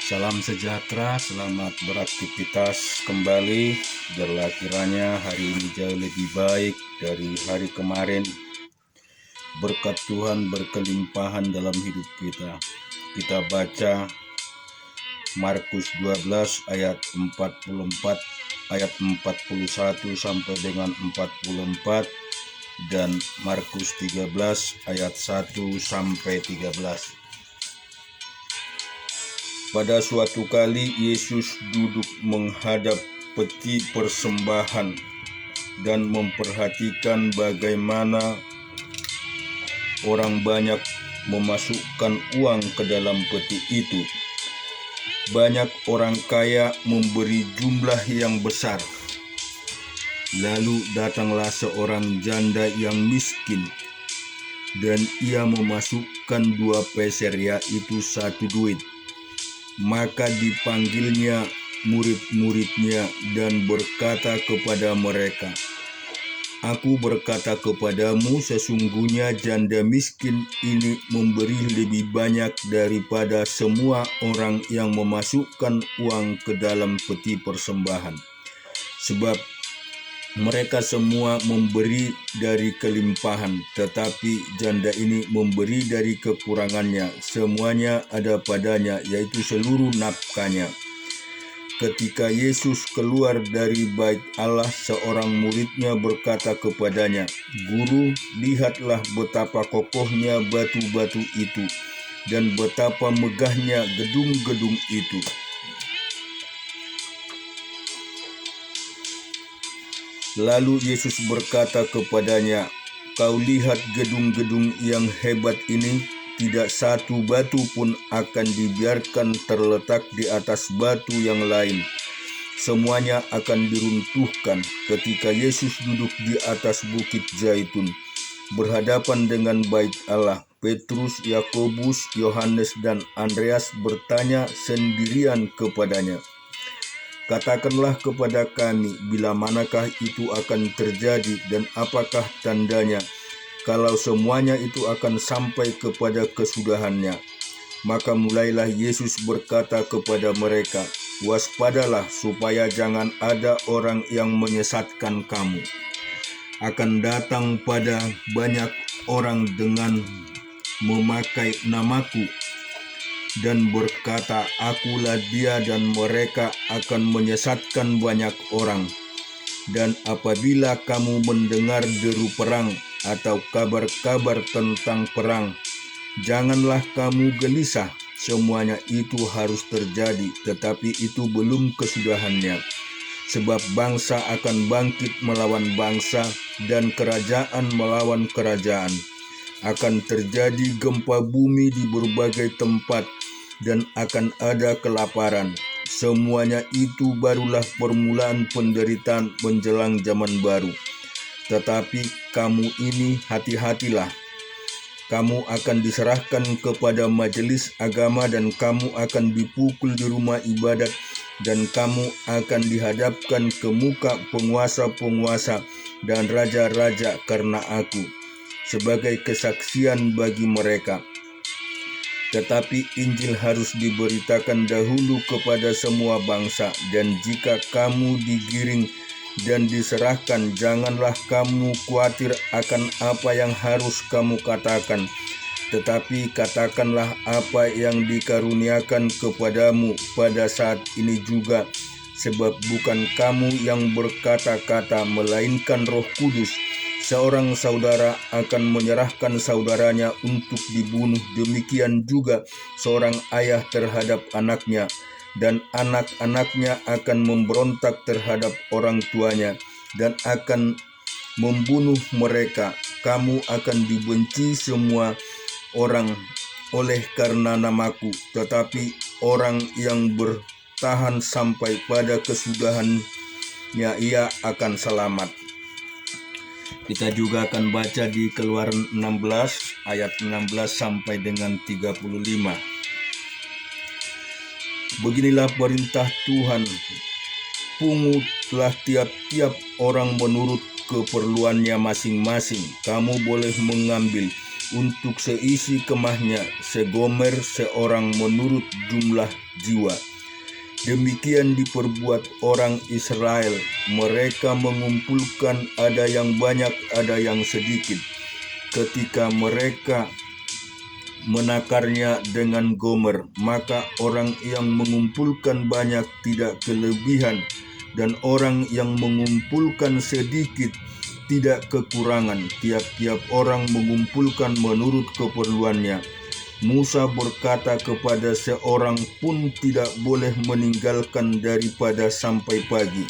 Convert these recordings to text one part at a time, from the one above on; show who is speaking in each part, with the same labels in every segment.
Speaker 1: Salam sejahtera, selamat beraktivitas kembali. Biarlah kiranya hari ini jauh lebih baik dari hari kemarin. Berkat Tuhan berkelimpahan dalam hidup kita. Kita baca Markus 12 ayat 44, ayat 41 sampai dengan 44, dan Markus 13 ayat 1 sampai 13. Pada suatu kali Yesus duduk menghadap peti persembahan dan memperhatikan bagaimana orang banyak memasukkan uang ke dalam peti itu. Banyak orang kaya memberi jumlah yang besar. Lalu datanglah seorang janda yang miskin, dan ia memasukkan 2 peser, yaitu 1 duit. Maka dipanggilnya murid-muridnya dan berkata kepada mereka, "Aku berkata kepadamu, sesungguhnya janda miskin ini memberi lebih banyak daripada semua orang yang memasukkan uang ke dalam peti persembahan. Sebab mereka semua memberi dari kelimpahan, tetapi janda ini memberi dari kekurangannya. Semuanya ada padanya, yaitu seluruh nafkahnya." Ketika Yesus keluar dari bait Allah, seorang muridnya berkata kepadanya, "Guru, lihatlah betapa kokohnya batu-batu itu, dan betapa megahnya gedung-gedung itu." Lalu Yesus berkata kepadanya, "Kau lihat gedung-gedung yang hebat ini? Tidak satu batu pun akan dibiarkan terletak di atas batu yang lain. Semuanya akan diruntuhkan." Ketika Yesus duduk di atas bukit Zaitun, berhadapan dengan bait Allah, Petrus, Yakobus, Yohanes, dan Andreas bertanya sendirian kepadanya, "Katakanlah kepada kami, bila manakah itu akan terjadi dan apakah tandanya, kalau semuanya itu akan sampai kepada kesudahannya?" Maka mulailah Yesus berkata kepada mereka, "Waspadalah supaya jangan ada orang yang menyesatkan kamu. Akan datang pada banyak orang dengan memakai namaku dan berkata, 'Akulah dia,' dan mereka akan menyesatkan banyak orang. Dan apabila kamu mendengar deru perang atau kabar-kabar tentang perang, janganlah kamu gelisah. Semuanya itu harus terjadi, tetapi itu belum kesudahannya. Sebab bangsa akan bangkit melawan bangsa, dan kerajaan melawan kerajaan. Akan terjadi gempa bumi di berbagai tempat, dan akan ada kelaparan. Semuanya itu barulah permulaan penderitaan menjelang zaman baru. Tetapi kamu ini hati-hatilah. Kamu akan diserahkan kepada majelis agama, dan kamu akan dipukul di rumah ibadat, dan kamu akan dihadapkan ke muka penguasa-penguasa dan raja-raja karena aku, sebagai kesaksian bagi mereka. Tetapi Injil harus diberitakan dahulu kepada semua bangsa, dan jika kamu digiring dan diserahkan, janganlah kamu khawatir akan apa yang harus kamu katakan, tetapi katakanlah apa yang dikaruniakan kepadamu pada saat ini juga, sebab bukan kamu yang berkata-kata, melainkan Roh Kudus. Seorang saudara akan menyerahkan saudaranya untuk dibunuh, demikian juga seorang ayah terhadap anaknya, dan anak-anaknya akan memberontak terhadap orang tuanya dan akan membunuh mereka. Kamu akan dibenci semua orang oleh karena namaku, tetapi orang yang bertahan sampai pada kesudahannya, ia akan selamat." Kita juga akan baca di Keluaran 16 ayat 16 sampai dengan 35. "Beginilah perintah Tuhan, pungutlah tiap-tiap orang menurut keperluannya masing-masing. Kamu boleh mengambil untuk seisi kemahnya, segomer seorang menurut jumlah jiwa. Demikian diperbuat orang Israel, mereka mengumpulkan ada yang banyak, ada yang sedikit. Ketika mereka menakarnya dengan gomer, maka orang yang mengumpulkan banyak tidak kelebihan, dan orang yang mengumpulkan sedikit tidak kekurangan. Tiap-tiap orang mengumpulkan menurut keperluannya. Musa berkata kepada seorang pun tidak boleh meninggalkan daripada sampai pagi.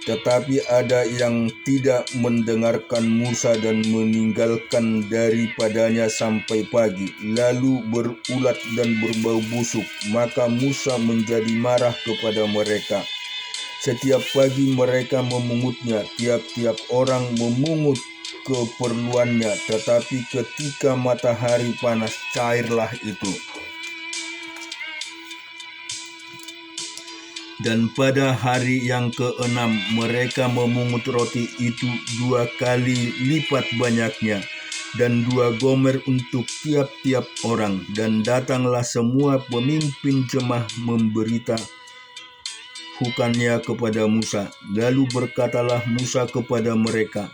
Speaker 1: Tetapi ada yang tidak mendengarkan Musa dan meninggalkan daripadanya sampai pagi, lalu berulat dan berbau busuk. Maka Musa menjadi marah kepada mereka. Setiap pagi mereka memungutnya, tiap-tiap orang memungut keperluannya, tetapi ketika matahari panas, cairlah itu. Dan pada hari yang keenam mereka memungut roti itu 2 kali lipat banyaknya, dan 2 gomer untuk tiap-tiap orang. Dan datanglah semua pemimpin jemaah memberitahukannya kepada Musa. Lalu berkatalah Musa kepada mereka,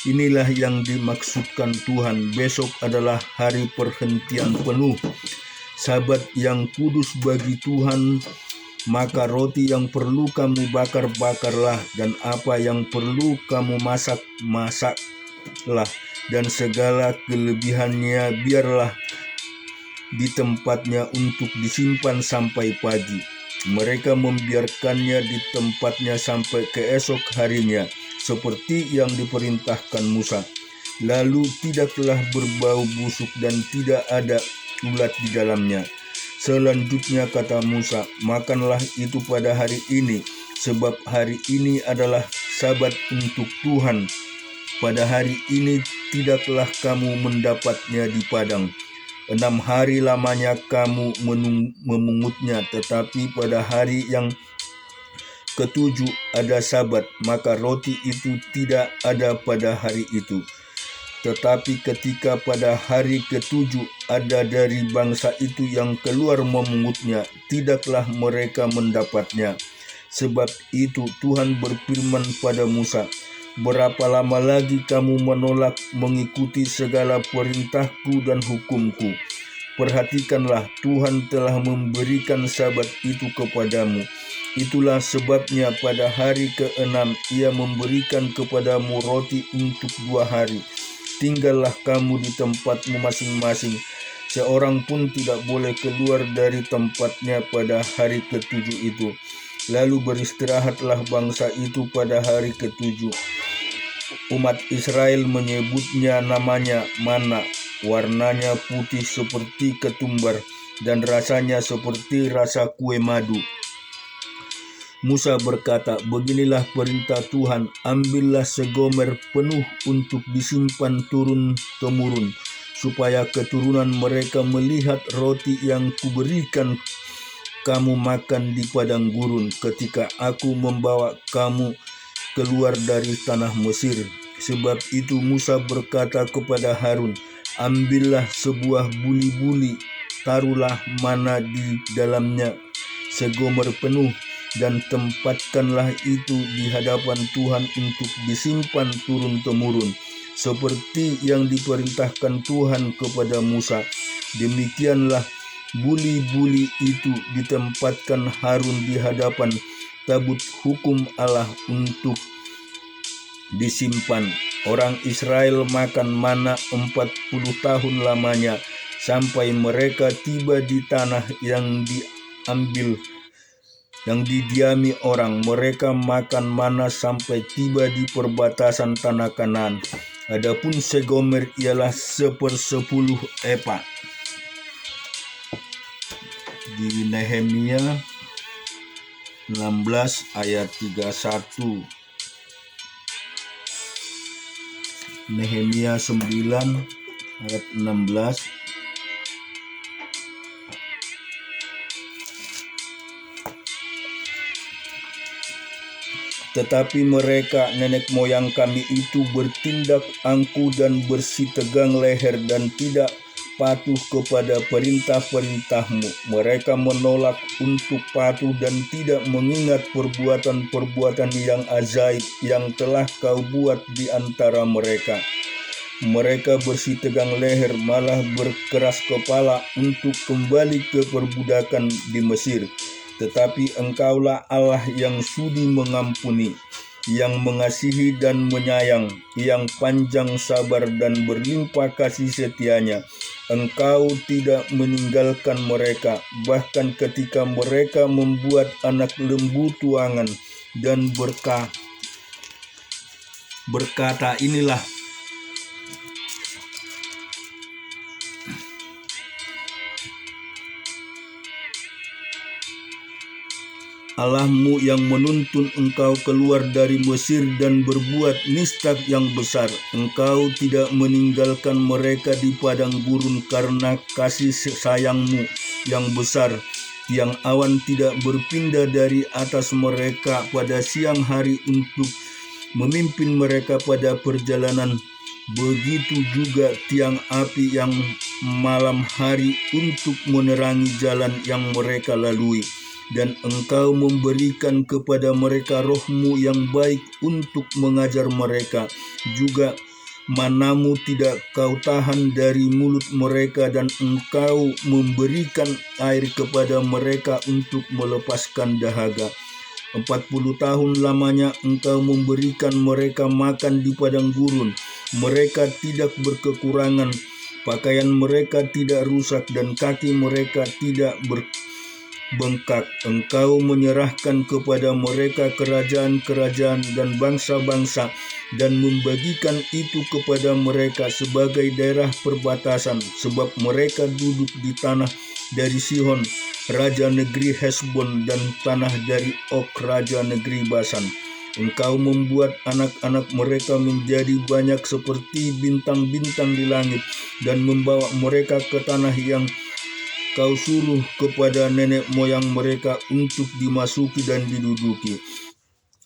Speaker 1: inilah yang dimaksudkan Tuhan, besok adalah hari perhentian penuh, Sabat yang kudus bagi Tuhan. Maka roti yang perlu kamu bakar-bakarlah, dan apa yang perlu kamu masak-masaklah, dan segala kelebihannya biarlah di tempatnya untuk disimpan sampai pagi. Mereka membiarkannya di tempatnya sampai keesok harinya, seperti yang diperintahkan Musa. Lalu tidaklah berbau busuk dan tidak ada ulat di dalamnya. Selanjutnya kata Musa, makanlah itu pada hari ini, sebab hari ini adalah Sabat untuk Tuhan. Pada hari ini tidaklah kamu mendapatnya di padang. 6 hari lamanya kamu memungutnya, tetapi pada hari yang ketujuh ada Sabat, maka roti itu tidak ada pada hari itu. Tetapi ketika pada hari ketujuh ada dari bangsa itu yang keluar memungutnya, tidaklah mereka mendapatnya. Sebab itu Tuhan berfirman pada Musa, berapa lama lagi kamu menolak mengikuti segala perintahku dan hukumku? Perhatikanlah, Tuhan telah memberikan Sabat itu kepadamu. Itulah sebabnya pada hari ke-6 Ia memberikan kepadamu roti untuk 2 hari. Tinggallah kamu di tempatmu masing-masing, seorang pun tidak boleh keluar dari tempatnya pada hari ketujuh itu. Lalu beristirahatlah bangsa itu pada hari ketujuh. Umat Israel menyebutnya namanya mana, warnanya putih seperti ketumbar, dan rasanya seperti rasa kue madu. Musa berkata, beginilah perintah Tuhan, ambillah segomer penuh untuk disimpan turun-temurun, supaya keturunan mereka melihat roti yang kuberikan kamu makan di padang gurun ketika aku membawa kamu keluar dari tanah Mesir. Sebab itu Musa berkata kepada Harun, ambillah sebuah buli-buli, taruhlah mana di dalamnya segomer penuh, dan tempatkanlah itu di hadapan Tuhan untuk disimpan turun-temurun, seperti yang diperintahkan Tuhan kepada Musa. Demikianlah buli-buli itu ditempatkan Harun di hadapan tabut hukum Allah untuk disimpan. Orang Israel makan mana 40 tahun lamanya, sampai mereka tiba di tanah yang didiami orang. Mereka makan mana sampai tiba di perbatasan tanah Kanaan. Adapun segomer ialah 1/10 epa. Di Nehemia 16 ayat 31. Nehemia 9 ayat 16. Tetapi mereka, nenek moyang kami itu bertindak angkuh dan bersitegang leher dan tidak patuh kepada perintah-perintahmu. Mereka menolak untuk patuh dan tidak mengingat perbuatan-perbuatan yang ajaib yang telah kau buat di antara mereka. Mereka bersitegang leher, malah berkeras kepala untuk kembali ke perbudakan di Mesir. Tetapi Engkaulah Allah yang sudi mengampuni, yang mengasihi dan menyayang, yang panjang sabar dan berlimpah kasih setianya. Engkau tidak meninggalkan mereka, bahkan ketika mereka membuat anak lembu tuangan dan berkata, inilah Allahmu yang menuntun engkau keluar dari Mesir dan berbuat nistak yang besar. Engkau tidak meninggalkan mereka di padang gurun karena kasih sayangmu yang besar. Tiang awan tidak berpindah dari atas mereka pada siang hari untuk memimpin mereka pada perjalanan. Begitu juga tiang api yang malam hari untuk menerangi jalan yang mereka lalui. Dan engkau memberikan kepada mereka rohmu yang baik untuk mengajar mereka. Juga manamu tidak kau tahan dari mulut mereka, dan engkau memberikan air kepada mereka untuk melepaskan dahaga. 40 tahun lamanya engkau memberikan mereka makan di padang gurun. Mereka tidak berkekurangan, pakaian mereka tidak rusak, dan kaki mereka tidak bengkak. Engkau menyerahkan kepada mereka kerajaan-kerajaan dan bangsa-bangsa, dan membagikan itu kepada mereka sebagai daerah perbatasan, sebab mereka duduk di tanah dari Sihon, raja negeri Hesbon, dan tanah dari Og, raja negeri Basan. Engkau membuat anak-anak mereka menjadi banyak seperti bintang-bintang di langit, dan membawa mereka ke tanah yang kau suruh kepada nenek moyang mereka untuk dimasuki dan diduduki.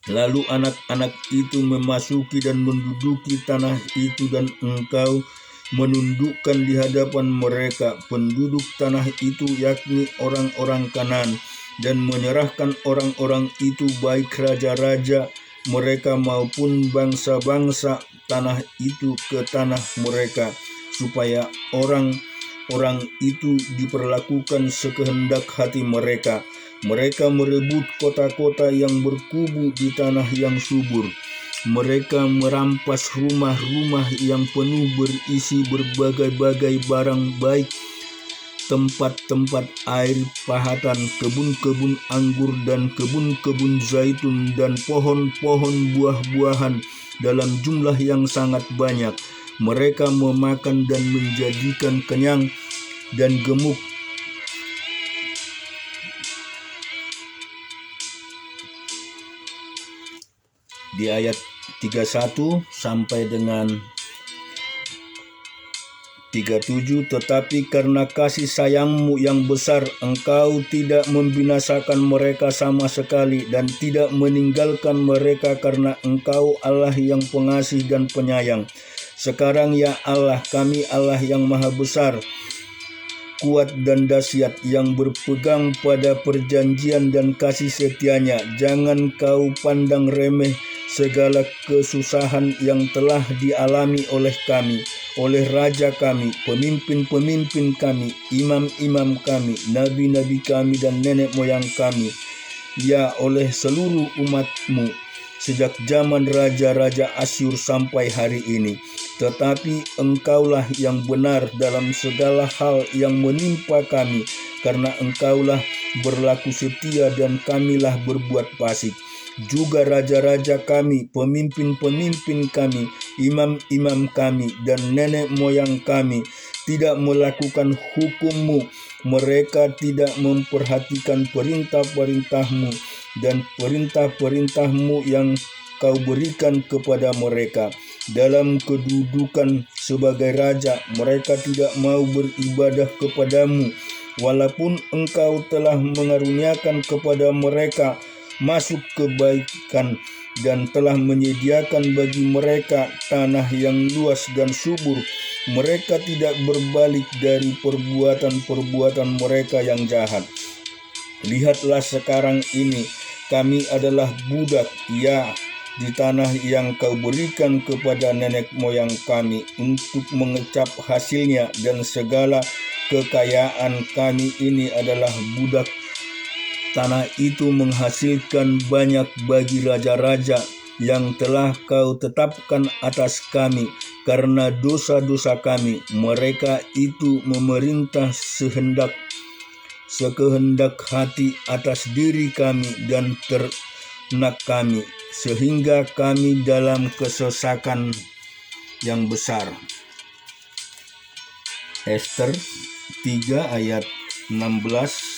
Speaker 1: Lalu anak-anak itu memasuki dan menduduki tanah itu, dan engkau menundukkan di hadapan mereka penduduk tanah itu, yakni orang-orang Kanaan, dan menyerahkan orang-orang itu, baik raja-raja mereka maupun bangsa-bangsa tanah itu, ke tanah mereka, supaya orang itu diperlakukan sekehendak hati mereka. Mereka merebut kota-kota yang berkubu di tanah yang subur. Mereka merampas rumah-rumah yang penuh berisi berbagai-bagai barang baik, tempat-tempat air pahatan, kebun-kebun anggur dan kebun-kebun zaitun, dan pohon-pohon buah-buahan dalam jumlah yang sangat banyak. Mereka memakan dan menjadikan kenyang dan gemuk. Di ayat 31 sampai dengan 37, tetapi karena kasih sayangmu yang besar, engkau tidak membinasakan mereka sama sekali, dan tidak meninggalkan mereka, karena engkau Allah yang pengasih dan penyayang. Sekarang ya Allah, kami Allah yang maha besar, kuat dan dahsyat, yang berpegang pada perjanjian dan kasih setianya. Jangan kau pandang remeh segala kesusahan yang telah dialami oleh kami, oleh raja kami, pemimpin-pemimpin kami, imam-imam kami, nabi-nabi kami, dan nenek moyang kami, ya oleh seluruh umatmu, sejak zaman raja-raja Asyur sampai hari ini. Tetapi engkaulah yang benar dalam segala hal yang menimpa kami, karena engkaulah berlaku setia dan kamilah berbuat fasik. Juga raja-raja kami, pemimpin-pemimpin kami, imam-imam kami, dan nenek moyang kami tidak melakukan hukum-Mu. Mereka tidak memperhatikan perintah-perintah-Mu dan perintah-perintah-Mu yang Kau berikan kepada mereka. Dalam kedudukan sebagai raja, mereka tidak mau beribadah kepadamu, walaupun Engkau telah mengaruniakan kepada mereka masuk kebaikan dan telah menyediakan bagi mereka tanah yang luas dan subur. Mereka tidak berbalik dari perbuatan-perbuatan mereka yang jahat. Lihatlah sekarang ini, kami adalah budak, ya, di tanah yang kau berikan kepada nenek moyang kami untuk mengecap hasilnya, dan segala kekayaan kami ini adalah budak. Tanah itu menghasilkan banyak bagi raja-raja yang telah kau tetapkan atas kami karena dosa-dosa kami. Mereka itu memerintah sekehendak hati atas diri kami dan ternak kami, sehingga kami dalam kesesakan yang besar. Ester 3 ayat 16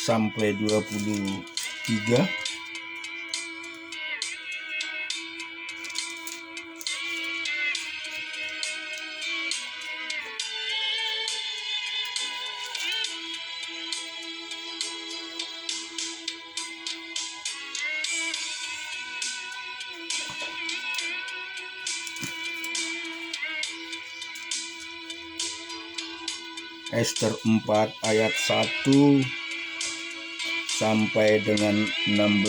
Speaker 1: sampai 23. Ester 4 ayat 1 sampai dengan 16.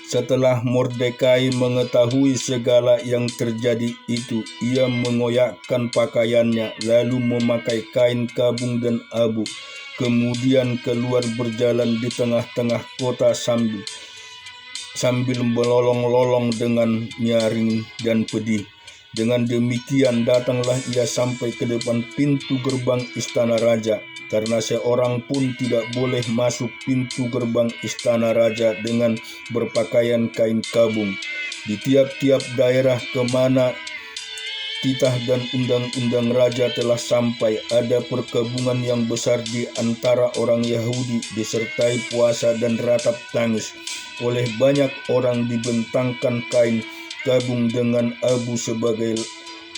Speaker 1: Setelah Mordekai mengetahui segala yang terjadi itu, ia mengoyakkan pakaiannya, lalu memakai kain kabung dan abu, kemudian keluar berjalan di tengah-tengah kota sambil melolong-lolong dengan nyaring dan pedih. Dengan demikian datanglah ia sampai ke depan pintu gerbang istana raja, karena seorang pun tidak boleh masuk pintu gerbang istana raja dengan berpakaian kain kabung. Di tiap-tiap daerah kemana titah dan undang-undang raja telah sampai, ada perkabungan yang besar di antara orang Yahudi, disertai puasa dan ratap tangis. Oleh banyak orang dibentangkan kain kabung dengan abu sebagai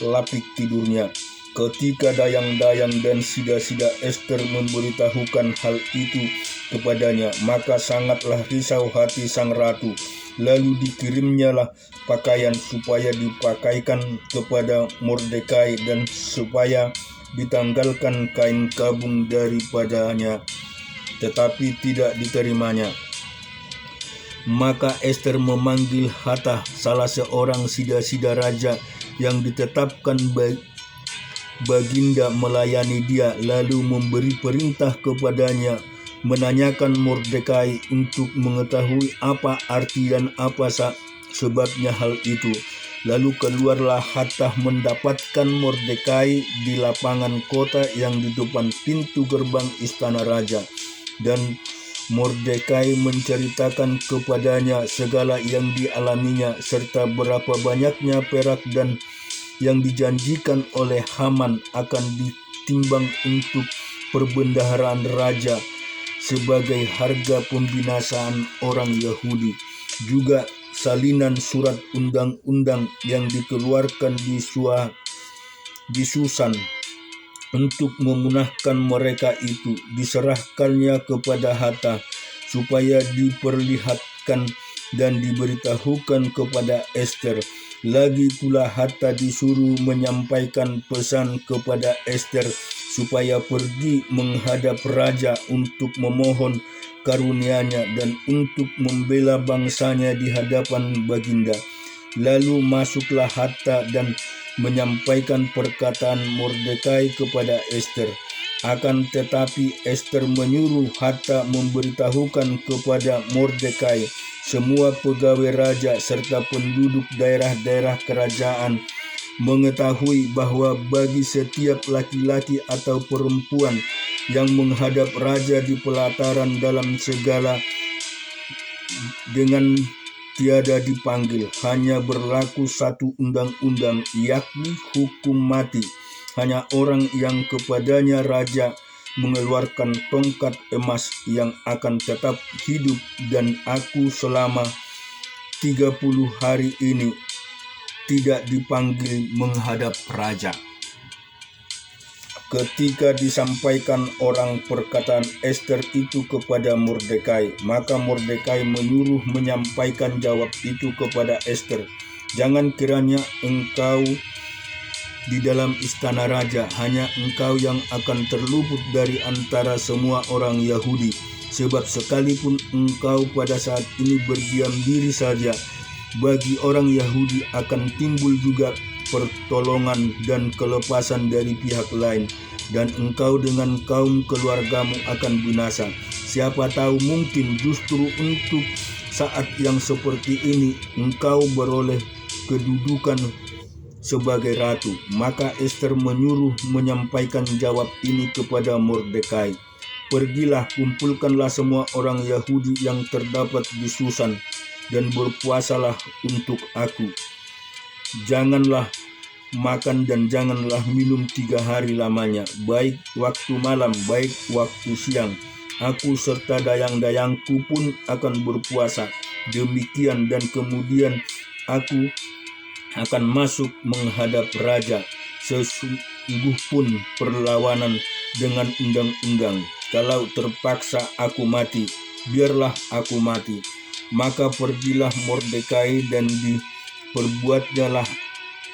Speaker 1: lapik tidurnya. Ketika dayang-dayang dan sida-sida Ester memberitahukan hal itu kepadanya, maka sangatlah risau hati sang ratu. Lalu dikirimnyalah pakaian supaya dipakaikan kepada Mordekai dan supaya ditanggalkan kain kabung daripadanya, tetapi tidak diterimanya. Maka Ester memanggil Hatah, salah seorang sida-sida raja yang ditetapkan baginda melayani dia, lalu memberi perintah kepadanya menanyakan Mordekai untuk mengetahui apa arti dan apa sebabnya hal itu. Lalu keluarlah Hatah mendapatkan Mordekai di lapangan kota yang di depan pintu gerbang istana raja, dan Mordekai menceritakan kepadanya segala yang dialaminya, serta berapa banyaknya perak dan yang dijanjikan oleh Haman akan ditimbang untuk perbendaharaan raja sebagai harga pembinasaan orang Yahudi. Juga salinan surat undang-undang yang dikeluarkan di Susan untuk memunahkan mereka itu diserahkannya kepada Hatah supaya diperlihatkan dan diberitahukan kepada Ester. Lagi pula Hatah disuruh menyampaikan pesan kepada Ester supaya pergi menghadap raja untuk memohon karunia-Nya dan untuk membela bangsanya di hadapan baginda. Lalu masuklah Hatah dan menyampaikan perkataan Mordekai kepada Ester. Akan tetapi Ester menyuruh Hatah memberitahukan kepada Mordekai semua pegawai raja serta penduduk daerah-daerah kerajaan mengetahui bahwa bagi setiap laki-laki atau perempuan yang menghadap raja di pelataran dalam segala dengan tiada dipanggil, hanya berlaku satu undang-undang, yakni hukum mati. Hanya orang yang kepadanya raja mengeluarkan tongkat emas yang akan tetap hidup, dan aku selama 30 hari ini tidak dipanggil menghadap raja. Ketika disampaikan orang perkataan Ester itu kepada Mordekai, maka Mordekai menyuruh menyampaikan jawab itu kepada Ester. Jangan kiranya engkau di dalam istana raja, hanya engkau yang akan terluput dari antara semua orang Yahudi. Sebab sekalipun engkau pada saat ini berdiam diri saja, bagi orang Yahudi akan timbul juga pertolongan dan kelepasan dari pihak lain, dan engkau dengan kaum keluargamu akan binasa. Siapa tahu mungkin justru untuk saat yang seperti ini engkau beroleh kedudukan sebagai ratu. Maka Ester menyuruh menyampaikan jawab ini kepada Mordekai. Pergilah, kumpulkanlah semua orang Yahudi yang terdapat di Susan, dan berpuasalah untuk aku. Janganlah makan dan janganlah minum 3 hari lamanya, baik waktu malam, baik waktu siang. Aku serta dayang-dayangku pun akan berpuasa. Demikian, dan kemudian aku akan masuk menghadap raja. Sesungguh pun perlawanan dengan undang-undang. Kalau terpaksa aku mati, biarlah aku mati. Maka pergilah Mordekai dan diperbuatnyalah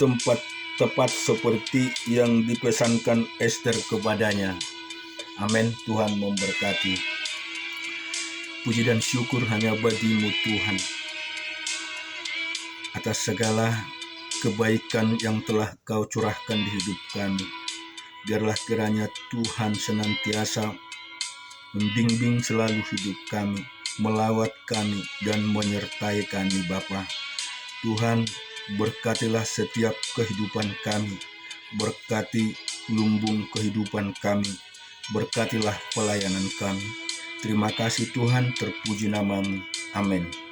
Speaker 1: tempat tepat seperti yang dipesankan Ester kepadanya. Amin. Tuhan memberkati. Puji dan syukur hanya bagi-Mu Tuhan, atas segala kebaikan yang telah Kau curahkan di hidup kami. Biarlah kiranya Tuhan senantiasa membimbing selalu hidup kami, melawat kami, dan menyertai kami Bapa. Tuhan, berkatilah setiap kehidupan kami, berkati lumbung kehidupan kami, berkatilah pelayanan kami. Terima kasih Tuhan, terpuji nama-Mu. Amin.